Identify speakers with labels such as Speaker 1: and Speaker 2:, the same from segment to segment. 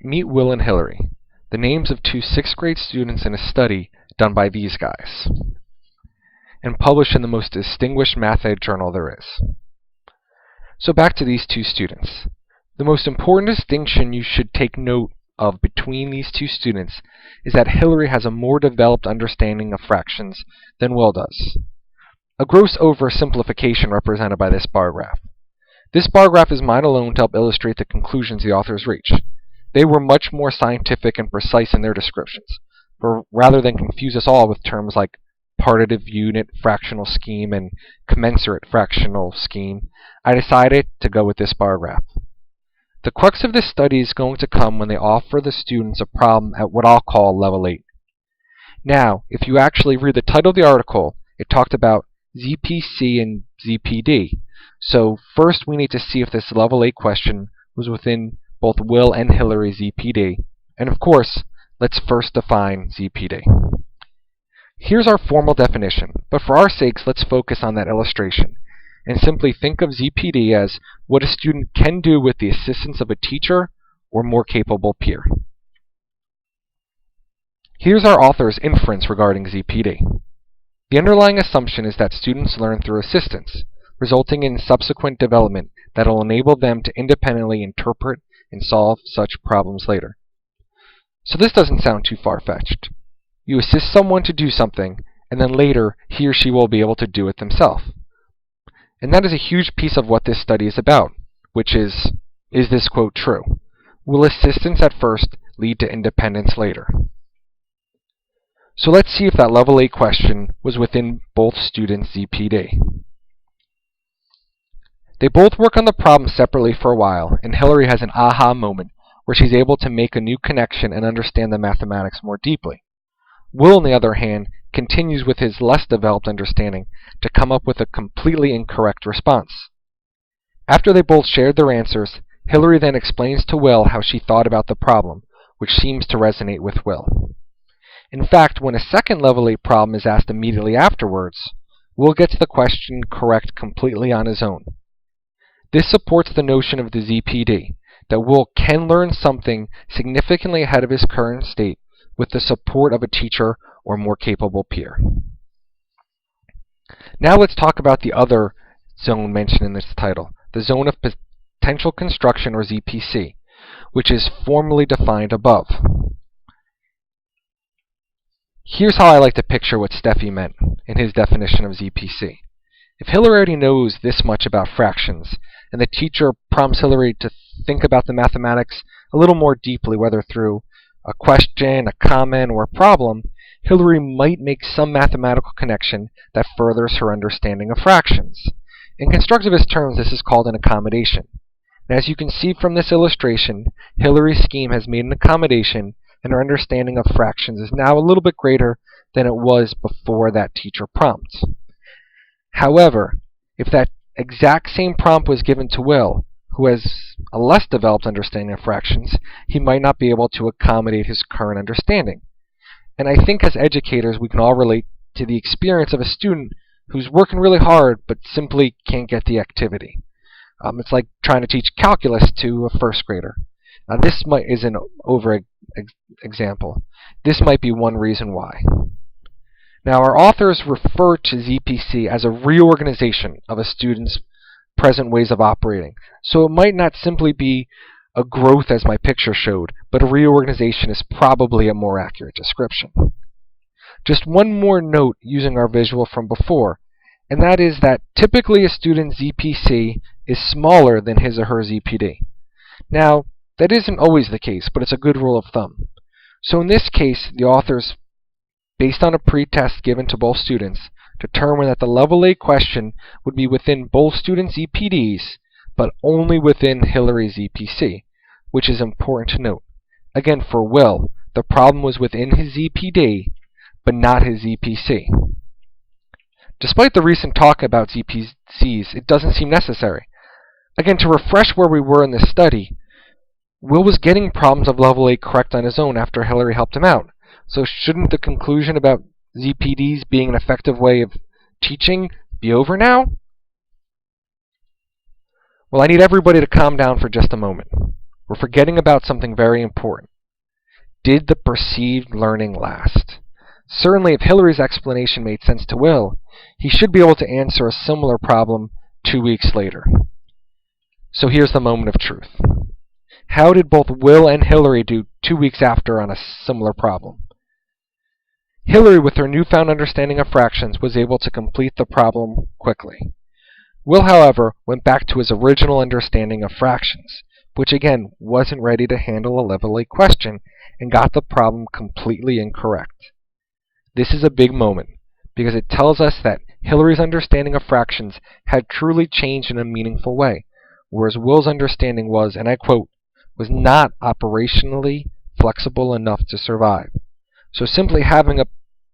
Speaker 1: Meet Will and Hillary, the names of two 6th grade students in a study done by these guys, and published in the most distinguished math ed journal there is. So back to these two students. The most important distinction you should take note of between these two students is that Hillary has a more developed understanding of fractions than Will does. A gross oversimplification represented by this bar graph. This bar graph is mine alone to help illustrate the conclusions the authors reach. They were much more scientific and precise in their descriptions, rather than confuse us all with terms like partitive unit fractional scheme and commensurate fractional scheme. I decided to go with this bar graph. The crux of this study is going to come when they offer the students a problem at what I'll call level 8. Now, if you actually read the title of the article, it talked about ZPC and ZPD. So first we need to see if this level 8 question was within both Will and Hillary's ZPD. And of course, let's first define ZPD. Here's our formal definition, but for our sakes, let's focus on that illustration and simply think of ZPD as what a student can do with the assistance of a teacher or more capable peer. Here's our author's inference regarding ZPD. The underlying assumption is that students learn through assistance, resulting in subsequent development that will enable them to independently interpret and solve such problems later. So this doesn't sound too far-fetched. You assist someone to do something, and then later he or she will be able to do it themselves. And that is a huge piece of what this study is about, which is this quote true? Will assistance at first lead to independence later? So let's see if that level 8 question was within both students' ZPD. They both work on the problem separately for a while, and Hillary has an aha moment where she's able to make a new connection and understand the mathematics more deeply. Will, on the other hand, continues with his less developed understanding to come up with a completely incorrect response. After they both shared their answers, Hillary then explains to Will how she thought about the problem, which seems to resonate with Will. In fact, when a second level 8 problem is asked immediately afterwards, Will gets the question correct completely on his own. This supports the notion of the ZPD, that Will can learn something significantly ahead of his current state with the support of a teacher or more capable peer. Now let's talk about the other zone mentioned in this title, the zone of potential construction, or ZPC, which is formally defined above. Here's how I like to picture what Steffi meant in his definition of ZPC. If Hillary already knows this much about fractions, and the teacher prompts Hillary to think about the mathematics a little more deeply, whether through a question, a comment, or a problem, Hillary might make some mathematical connection that furthers her understanding of fractions. In constructivist terms, this is called an accommodation. And as you can see from this illustration, Hillary's scheme has made an accommodation, and her understanding of fractions is now a little bit greater than it was before that teacher prompt. However, if that exact same prompt was given to Will, who has a less developed understanding of fractions, he might not be able to accommodate his current understanding. And I think as educators, we can all relate to the experience of a student who's working really hard but simply can't get the activity. It's like trying to teach calculus to a first grader. This is an example. This might be one reason why. Now, our authors refer to ZPC as a reorganization of a student's present ways of operating. So it might not simply be a growth as my picture showed, but a reorganization is probably a more accurate description. Just one more note using our visual from before, and that is that typically a student's ZPC is smaller than his or her ZPD. Now, that isn't always the case, but it's a good rule of thumb. So in this case, the authors, based on a pretest given to both students, determined that the level 8 question would be within both students' ZPDs, but only within Hillary's ZPC, which is important to note. Again, for Will, the problem was within his ZPD, but not his ZPC. Despite the recent talk about ZPCs, it doesn't seem necessary. Again, to refresh where we were in this study, Will was getting problems of level 8 correct on his own after Hillary helped him out. So shouldn't the conclusion about ZPDs being an effective way of teaching be over now? Well, I need everybody to calm down for just a moment. we're forgetting about something very important. Did the perceived learning last? Certainly, if Hillary's explanation made sense to Will, he should be able to answer a similar problem 2 weeks later. So here's the moment of truth. How did both Will and Hillary do 2 weeks after on a similar problem? Hillary, with her newfound understanding of fractions, was able to complete the problem quickly. Will, however, went back to his original understanding of fractions, which again wasn't ready to handle a level 8 question, and got the problem completely incorrect. This is a big moment, because it tells us that Hillary's understanding of fractions had truly changed in a meaningful way, whereas Will's understanding was, and I quote, was not operationally flexible enough to survive. So simply having a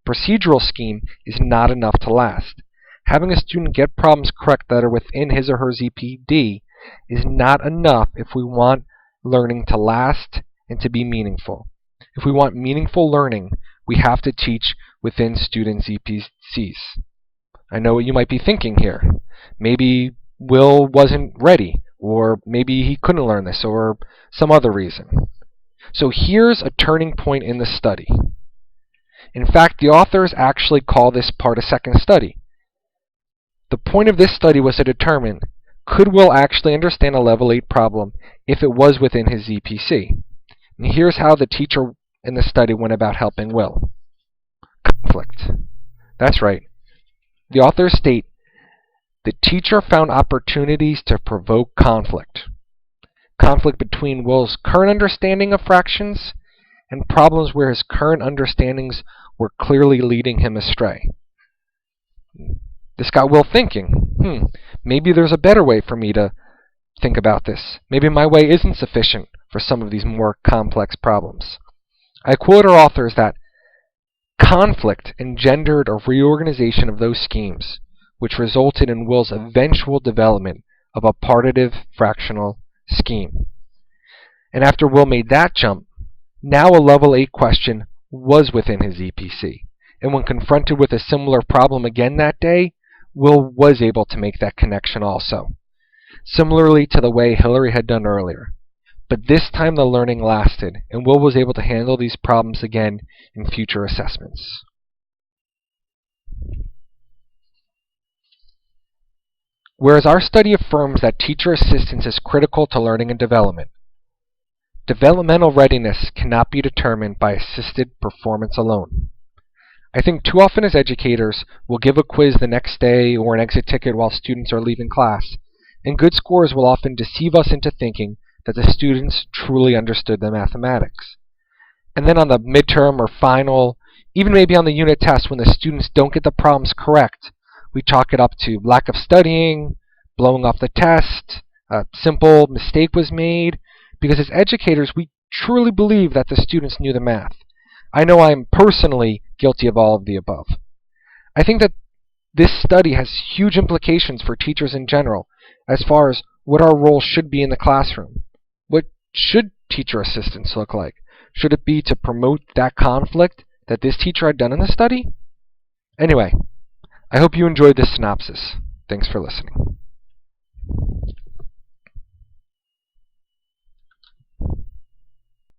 Speaker 1: procedural scheme is not enough to last. Having a student get problems correct that are within his or her ZPD is not enough if we want learning to last and to be meaningful. If we want meaningful learning, we have to teach within student ZPCs. I know what you might be thinking here. Maybe Will wasn't ready, or maybe he couldn't learn this, or some other reason. So here's a turning point in the study. In fact, the authors actually call this part a second study. The point of this study was to determine, could Will actually understand a level 8 problem if it was within his ZPC? And here's how the teacher in the study went about helping Will. Conflict. That's right. The authors state, the teacher found opportunities to provoke conflict. Conflict between Will's current understanding of fractions and problems where his current understandings were clearly leading him astray. This got Will thinking, maybe there's a better way for me to think about this. Maybe my way isn't sufficient for some of these more complex problems. I quote our authors that conflict engendered a reorganization of those schemes, which resulted in Will's eventual development of a partitive fractional scheme. And after Will made that jump, now a level 8 question was within his ZPC. And when confronted with a similar problem again that day, Will was able to make that connection also, similarly to the way Hillary had done earlier. But this time the learning lasted, and Will was able to handle these problems again in future assessments. Whereas our study affirms that teacher assistance is critical to learning and development, developmental readiness cannot be determined by assisted performance alone. I think too often as educators, we'll give a quiz the next day or an exit ticket while students are leaving class, and good scores will often deceive us into thinking that the students truly understood the mathematics. And then on the midterm or final, even maybe on the unit test when the students don't get the problems correct, we chalk it up to lack of studying, blowing off the test, a simple mistake was made, because as educators we truly believe that the students knew the math. I know I'm personally guilty of all of the above. I think that this study has huge implications for teachers in general, as far as what our role should be in the classroom. What should teacher assistance look like? Should it be to promote that conflict that this teacher had done in the study? Anyway, I hope you enjoyed this synopsis. Thanks for listening.